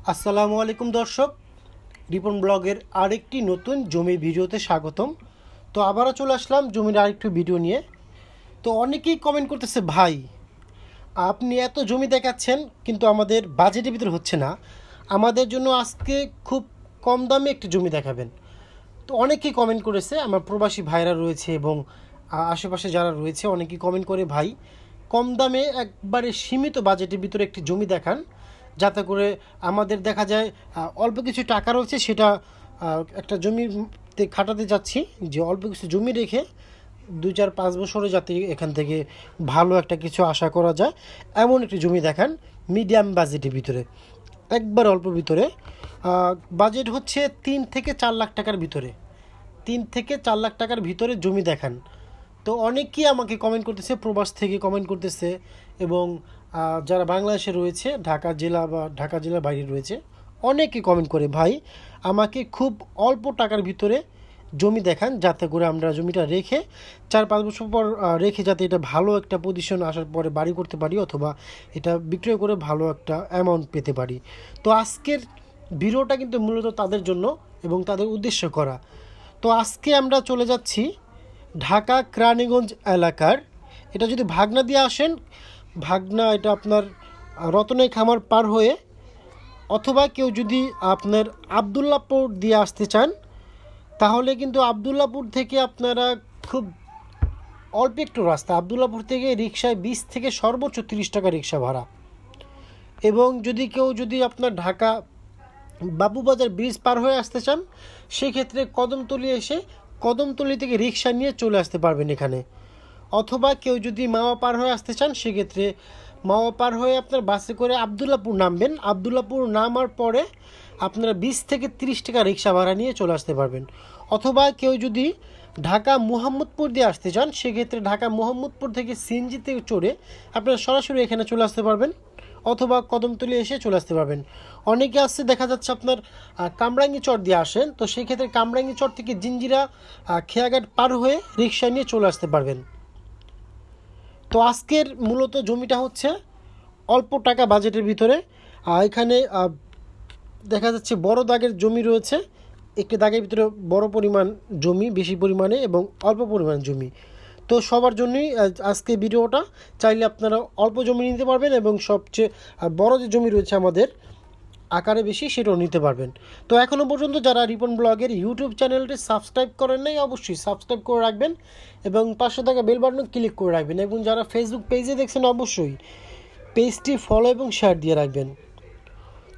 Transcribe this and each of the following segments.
আসসালামু আলাইকুম দর্শক, রিপন ব্লগের আরেকটি নতুন জমি ভিডিওতে স্বাগতম। তো আবারও চলে আসলাম জমির আরেকটু ভিডিও নিয়ে। তো অনেকেই কমেন্ট করতেছে, ভাই আপনি এত জমি দেখাচ্ছেন কিন্তু আমাদের বাজেটের ভিতরে হচ্ছে না, আমাদের জন্য আজকে খুব কম দামে একটি জমি দেখাবেন। তো অনেকেই কমেন্ট করেছে, আমার প্রবাসী ভাইরা রয়েছে এবং আশেপাশে যারা রয়েছে অনেকেই কমেন্ট করে, ভাই কম দামে একবারে সীমিত বাজেটের ভিতরে একটি জমি দেখান, যাতে করে আমাদের দেখা যায় অল্প কিছু টাকা রয়েছে সেটা একটা জমিতে খাটাতে যাচ্ছি, যে অল্প কিছু জমি রেখে 2-4-5 বছরে যাতে এখান থেকে ভালো একটা কিছু আশা করা যায় এমন একটি জমি দেখান মিডিয়াম বাজেটের ভিতরে, একবার অল্প ভিতরে। বাজেট হচ্ছে 3 থেকে 4 লাখ টাকার ভিতরে, 3 থেকে 4 লাখ টাকার ভিতরে জমি দেখান। তো অনেকেই আমাকে কমেন্ট করতেছে, প্রবাস থেকে কমেন্ট করতেছে এবং যারা বাংলাদেশে রয়েছে, ঢাকা জেলা বা ঢাকা জেলার বাইরে রয়েছে, অনেকে কমেন্ট করে, ভাই আমাকে খুব অল্প টাকার ভিতরে জমি দেখান, যাতে করে আমরা জমিটা রেখে 4-5 বছর পর রেখে যাতে এটা ভালো একটা পজিশন আসার পরে বাড়ি করতে পারি, অথবা এটা বিক্রয় করে ভালো একটা অ্যামাউন্ট পেতে পারি। তো আজকের ভিডিওটা কিন্তু মূলত তাদের জন্য এবং তাদের উদ্দেশ্য করা। তো আজকে আমরা চলে যাচ্ছি ঢাকা কেরানীগঞ্জ এলাকার, এটা যদি ভাগনা দিয়ে আসেন, ভাগনা এটা আপনার রতনাই খামার পার হয়ে, অথবা কেউ যদি আপনার আবদুল্লাপুর দিয়ে আসতে চান, তাহলে কিন্তু আবদুল্লাপুর থেকে আপনারা খুব অল্প একটু রাস্তা, আবদুল্লাপুর থেকে রিক্সায় 20 থেকে সর্বোচ্চ 30 টাকা রিক্সা ভাড়া। এবং যদি আপনার ঢাকা বাবুবাজার ব্রিজ পার হয়ে আসতে চান, সেক্ষেত্রে কদমতলি এসে কদমতলি থেকে রিক্সা নিয়ে চলে আসতে পারবেন এখানে। অথবা কেউ যদি মাওয়া পার হয়ে আসতে চান, সেক্ষেত্রে মাওয়া পার হয়ে আপনার বাসে করে আবদুল্লাপুর নামবেন, আবদুল্লাপুর নামার পরে আপনারা 20 থেকে 30 টাকা রিক্সা ভাড়া নিয়ে চলে আসতে পারবেন। অথবা কেউ যদি ঢাকা মুহাম্মদপুর দিয়ে আসতে চান, সেক্ষেত্রে ঢাকা মুহাম্মদপুর থেকে সিএনজিতে চড়ে আপনারা সরাসরি এখানে চলে আসতে পারবেন, অথবা কদমতলি এসে চলে আসতে পারবেন। অনেকে আসছে দেখা যাচ্ছে আপনার কামরাঙ্গি চর দিয়ে আসেন, তো সেই ক্ষেত্রে কামরাঙ্গি চর থেকে জিঞ্জিরা খেয়াঘাট পার হয়ে রিক্সা নিয়ে চলে আসতে পারবেন। তো আজকের মূলত জমিটা হচ্ছে অল্প টাকা বাজেটের ভিতরে। এখানে দেখা যাচ্ছে বড় দাগের জমি রয়েছে, একটি দাগের ভিতরে বড় পরিমাণ জমি, বেশি পরিমাণে এবং অল্প পরিমাণ জমি। তো সবার জন্যই আজকে ভিডিওটা, চাইলে আপনারা অল্প জমি নিতে পারবেন এবং সবচেয়ে বড় যে জমি রয়েছে আমাদের আকারে বেশি, সেটাও নিতে পারবেন। তো এখনও পর্যন্ত যারা রিপন ব্লগের ইউটিউব চ্যানেলটি সাবস্ক্রাইব করেন নাই, অবশ্যই সাবস্ক্রাইব করে রাখবেন এবং পাশে থাকা বেল বাটন ক্লিক করে রাখবেন, এবং যারা ফেসবুক পেজে দেখছেন অবশ্যই পেজটি ফলো এবং শেয়ার দিয়ে রাখবেন।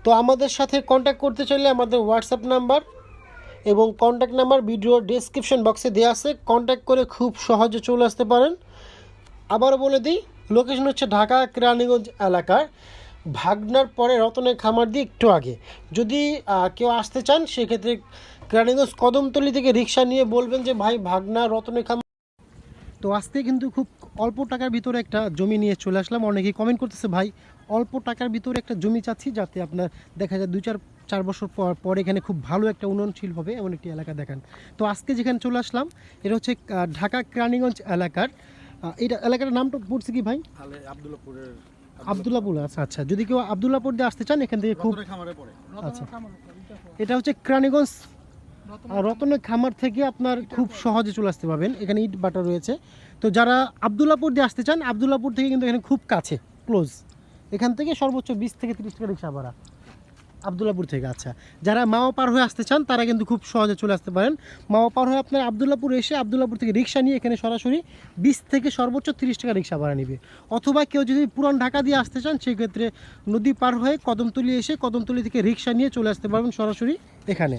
তো আমাদের সাথে কন্ট্যাক্ট করতে চাইলে আমাদের হোয়াটসঅ্যাপ নাম্বার এবং কন্ট্যাক্ট নাম্বার ভিডিও ডেসক্রিপশন বক্সে দেওয়া আছে, কন্ট্যাক্ট করে খুব সহজে চলে আসতে পারেন। আবারও বলে দিই, লোকেশন হচ্ছে ঢাকা কেরানীগঞ্জ এলাকার ভাগনার পরে রতনের খামার দিয়ে একটু আগে। যদি কেউ আসতে চান, সেক্ষেত্রে কেরানীগঞ্জ কদমতলি থেকে রিক্সা নিয়ে বলবেন যে ভাই ভাগনা রতনের খামার। তো আজকে কিন্তু খুব অল্প টাকার ভিতরে একটা জমি নিয়ে চলে আসলাম। অনেকেই কমেন্ট করতেছে, ভাই অল্প টাকার ভিতরে একটা জমি চাচ্ছি, যাতে আপনার দেখা যায় 2-4 বছর পর এখানে খুব ভালো একটা উন্নয়নশীল হবে এমন একটি এলাকা দেখান। তো আজকে যেখানে চলে আসলাম, এটা হচ্ছে ঢাকা কেরানীগঞ্জ এলাকার। এটা এলাকার নামটা পড়ছে কি ভাই? আবদুল্লাপুর। আচ্ছা আচ্ছা, যদি কেউ আবদুল্লাপুর দিয়ে আসতে চান, এখান থেকে খুব আচ্ছা, এটা হচ্ছে কেরানীগঞ্জ রতনের খামার থেকে আপনার খুব সহজে চলে আসতে পারবেন, এখানে ইট বাটা রয়েছে। তো যারা আবদুল্লাপুর দিয়ে আসতে চান, আবদুল্লাপুর থেকে কিন্তু এখানে খুব কাছে, ক্লোজ, এখান থেকে সর্বোচ্চ 20 থেকে 30 টাকা রিক্সা ভাড়া আবদুল্লাপুর থেকে। আচ্ছা, যারা মাওয়া পার হয়ে আসতে চান, তারা কিন্তু খুব সহজে চলে আসতে পারেন। মাওয়া পার হয়ে আপনার আবদুল্লাপুর এসে আবদুল্লাপুর থেকে রিক্সা নিয়ে এখানে সরাসরি 20 থেকে সর্বোচ্চ 30 টাকা রিক্সা ভাড়া নেবে। অথবা কেউ যদি পুরান ঢাকা দিয়ে আসতে চান, সেক্ষেত্রে নদী পার হয়ে কদমতলি এসে কদমতলি থেকে রিক্সা নিয়ে চলে আসতে পারবেন সরাসরি এখানে,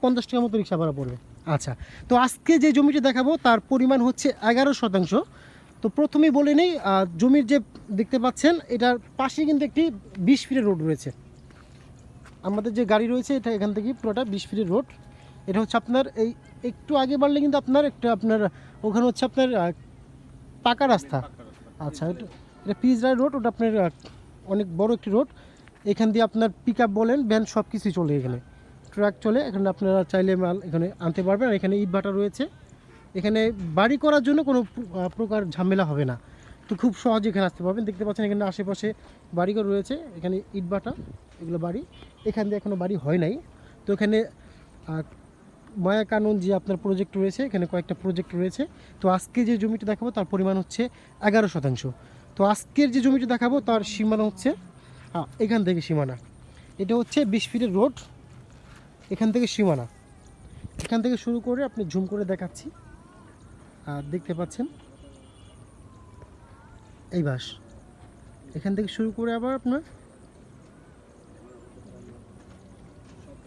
50 টাকা মতো রিক্সা ভাড়া পড়বে। আচ্ছা, তো আজকে যে জমিটি দেখাবো তার পরিমাণ হচ্ছে 11 শতাংশ। তো প্রথমেই বলে নেই, জমির যে দেখতে পাচ্ছেন, এটার পাশে কিন্তু একটি 20 ফিটের রোড রয়েছে। আমাদের যে গাড়ি রয়েছে, এটা এখান থেকে পুরোটা 20 ফিটের রোড। এটা হচ্ছে আপনার এই একটু আগে বাড়লে কিন্তু আপনার ওখানে হচ্ছে আপনার পাকা রাস্তা। আচ্ছা, এটা পিচরাই রোড, ওটা আপনার অনেক বড় একটি রোড। এখান দিয়ে আপনার পিক আপ বলেন, ভ্যান সব কিছুই চলে, এখানে ট্রাক চলে। এখানে আপনারা চাইলে মাল এখানে আনতে পারবেন। আর এখানে ইট ভাটা রয়েছে, এখানে বাড়ি করার জন্য কোনো প্রকার ঝামেলা হবে না। তো খুব সহজে এখানে আসতে পারবেন। দেখতে পাচ্ছেন এখানে আশেপাশে বাড়িঘর রয়েছে, এখানে ইট ভাটা। এগুলো বাড়ি, এখান দিয়ে এখনও বাড়ি হয় নাই। তো এখানে মায়া কানন যে আপনার প্রজেক্ট রয়েছে, এখানে কয়েকটা প্রজেক্ট রয়েছে। তো আজকে যে জমিটা দেখাবো তার পরিমাণ হচ্ছে 11%। তো আজকের যে জমিটা দেখাবো তার সীমানা হচ্ছে এখান থেকে সীমানা, এটা হচ্ছে 20 ফিটের রোড, এখান থেকে সীমানা, এখান থেকে শুরু করে আপনি জুম করে দেখাচ্ছি, আর দেখতে পাচ্ছেন এই বাস, এখান থেকে শুরু করে আবার আপনার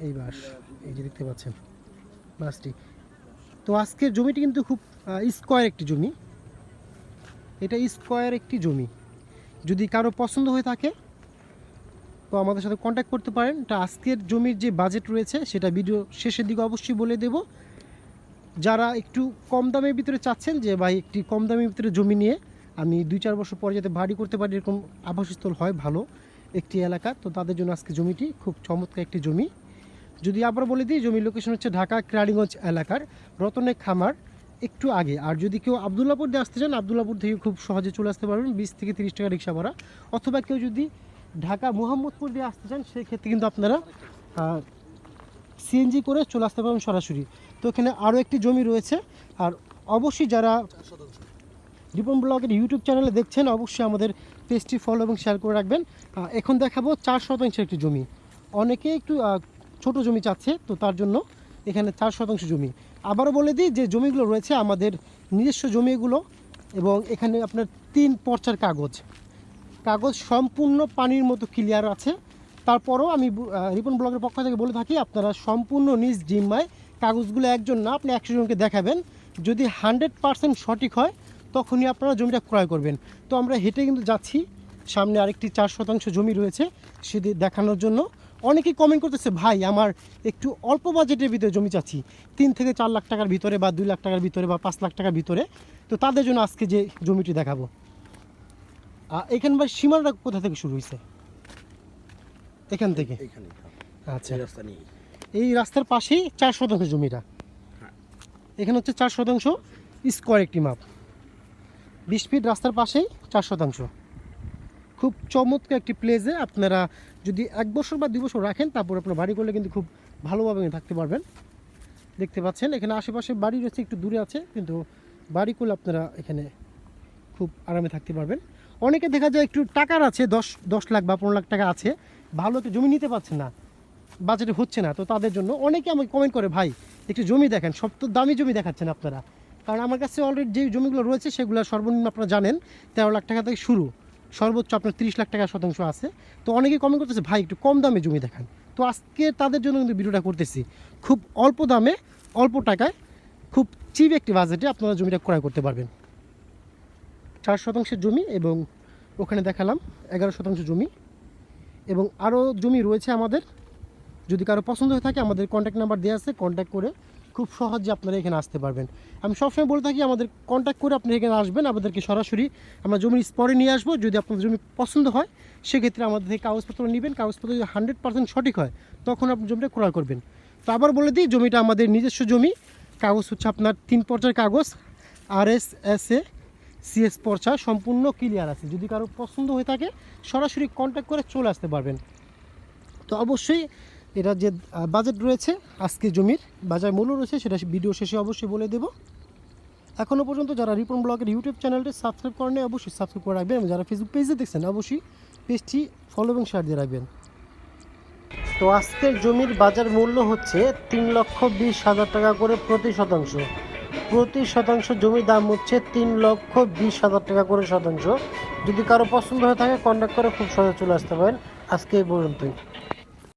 এই বাস, এই যে দেখতে পাচ্ছেন বাসটি। তো আজকের জমিটি কিন্তু খুব স্কোয়ার একটি জমি, এটা স্কোয়ার একটি জমি। যদি কারো পছন্দ হয়ে থাকে তো আমাদের সাথে কন্ট্যাক্ট করতে পারেন। তা আজকের জমির যে বাজেট রয়েছে সেটা ভিডিও শেষের দিকে অবশ্যই বলে দেব। যারা একটু কম দামের ভিতরে চাচ্ছেন যে ভাই একটি কম দামের ভিতরে জমি নিয়ে আমি 2-4 বছর পরে যাতে বাড়ি করতে পারি, এরকম আবাসস্থল হয় ভালো একটি এলাকা, তো তাদের জন্য আজকে জমিটি খুব চমৎকার একটি জমি। যদি আবার বলে দিই, জমির লোকেশন হচ্ছে ঢাকা কেরানীগঞ্জ এলাকার রতনে খামার একটু আগে। আর যদি কেউ আবদুল্লাপুর দিয়ে আসতে চান, আবদুল্লাপুর থেকে খুব সহজে চলে আসতে পারবেন, 20 থেকে 30 টাকা রিক্সা ভাড়া। অথবা কেউ যদি ঢাকা মোহাম্মদপুর দিয়ে আসতে চান সেক্ষেত্রে কিন্তু আপনারা সিএনজি করে চলে আসতে পারবেন সরাসরি। তো এখানে আরও একটি জমি রয়েছে। আর অবশ্যই যারা রিপন ব্লগের ইউটিউব চ্যানেলে দেখছেন অবশ্যই আমাদের পেজটি ফলো এবং শেয়ার করে রাখবেন। এখন দেখাবো 4% একটি জমি। অনেকে একটু ছোট জমি চাচ্ছে, তো তার জন্য এখানে 4% জমি। আবারও বলে দিই যে জমিগুলো রয়েছে আমাদের নিজস্ব জমিগুলো, এবং এখানে আপনার 3 পর্চার কাগজ সম্পূর্ণ পানির মতো ক্লিয়ার আছে। তারপরও আমি রিপন ব্লগের পক্ষ থেকে বলে থাকি আপনারা সম্পূর্ণ নিজ জিম্মায় কাগজগুলো একজন না আপনি 100 জনকে দেখাবেন। যদি 100% সঠিক হয় তখনই আপনারা জমিটা ক্রয় করবেন। তো আমরা হেঁটে কিন্তু যাচ্ছি, সামনে আরেকটি 4% জমি রয়েছে সেটি দেখানোর জন্য। অনেকেই কমেন্ট করতেছে ভাই আমার একটু অল্প বাজেটের ভিতরে জমি চাচ্ছি, 3 থেকে 4 লাখ টাকার ভিতরে বা 2 লাখ টাকার ভিতরে বা 5 লাখ টাকার ভিতরে। তো তাদের জন্য আজকে যে জমিটি দেখাবো, এখানে ভাই সীমানাটা কোথা থেকে শুরু হয়েছে? এখান থেকে। আচ্ছা, এই রাস্তার পাশেই 4% জমিটা, এখানে হচ্ছে 4% স্কোয়ার একটি মাপ, 20 ফিট রাস্তার পাশেই 4%। খুব চমৎকার একটি প্লেসে আপনারা যদি 1 বছর বা 2 বছর রাখেন তারপর আপনার বাড়ি করলে কিন্তু খুব ভালোভাবে থাকতে পারবেন। দেখতে পাচ্ছেন এখানে আশেপাশে বাড়ি রয়েছে, একটু দূরে আছে, কিন্তু বাড়ি করলে আপনারা এখানে খুব আরামে থাকতে পারবেন। অনেকে দেখা যায় একটু টাকার আছে, 10 লাখ বা 15 লাখ টাকা আছে, ভালো একটু জমি নিতে পারছেন না, বাজেটে হচ্ছে না, তো তাদের জন্য অনেকে আমাকে কমেন্ট করে ভাই একটু জমি দেখেন, সব তো দামি জমি দেখাচ্ছেন আপনারা। কারণ আমার কাছে অলরেডি যে জমিগুলো রয়েছে সেগুলো সর্বনিম্ন আপনারা জানেন 13 লাখ টাকা থেকে শুরু, সর্বোচ্চ আপনার 30 লাখ টাকা শতাংশ আছে। তো অনেকেই কমেন্ট করতেছে ভাই একটু কম দামে জমি দেখান। তো আজকে তাদের জন্য কিন্তু ভিডিওটা করতেছি, খুব অল্প দামে অল্প টাকায় খুব চিপ একটি বাজেটে আপনারা জমিটা ক্রয় করতে পারবেন। 4% জমি, এবং ওখানে দেখালাম 11% জমি, এবং আরও জমি রয়েছে আমাদের। যদি কারো পছন্দ হয়ে থাকে আমাদের কন্ট্যাক্ট নাম্বার দেওয়া আছে, কন্ট্যাক্ট করে খুব সহজে আপনারা এখানে আসতে পারবেন। আমি সবসময় বলে থাকি আমাদের কন্ট্যাক্ট করে আপনি এখানে আসবেন, আমাদেরকে সরাসরি আমরা জমির স্পটে নিয়ে আসবো। যদি আপনাদের জমি পছন্দ হয় সেক্ষেত্রে আমাদের থেকে কাগজপত্র নেবেন, কাগজপত্র যদি 100% সঠিক হয় তখন আপনি জমিটা ক্রয় করবেন। তো আবার বলে দিই জমিটা আমাদের নিজস্ব জমি, কাগজ হচ্ছে আপনার 3 পর্চার কাগজ, RSSA CS পর্চা সম্পূর্ণ ক্লিয়ার আছে। যদি কারো পছন্দ হয়ে থাকে সরাসরি কন্ট্যাক্ট করে চলে আসতে পারবেন। তো অবশ্যই এটা যে বাজেট রয়েছে আজকে জমির বাজার মূল্য রয়েছে সেটা ভিডিও শেষে অবশ্যই বলে দেব। এখনও পর্যন্ত যারা রিপন ব্লগের ইউটিউব চ্যানেলটি সাবস্ক্রাইব করেন অবশ্যই সাবস্ক্রাইব করে রাখবেন, এবং যারা ফেসবুক পেজে দেখছেন অবশ্যই পেজটি ফলো এবং শেয়ার দিয়ে রাখবেন। তো আজকের জমির বাজার মূল্য হচ্ছে 3,20,000 টাকা করে প্রতি শতাংশ জমির দাম হচ্ছে 3,20,000 টাকা করে শতাংশ। যদি কারো পছন্দ হয়ে থাকে কন্ট্যাক্ট করে খুব সহজে চলে আসতে পারেন। আজকে এই পর্যন্তই।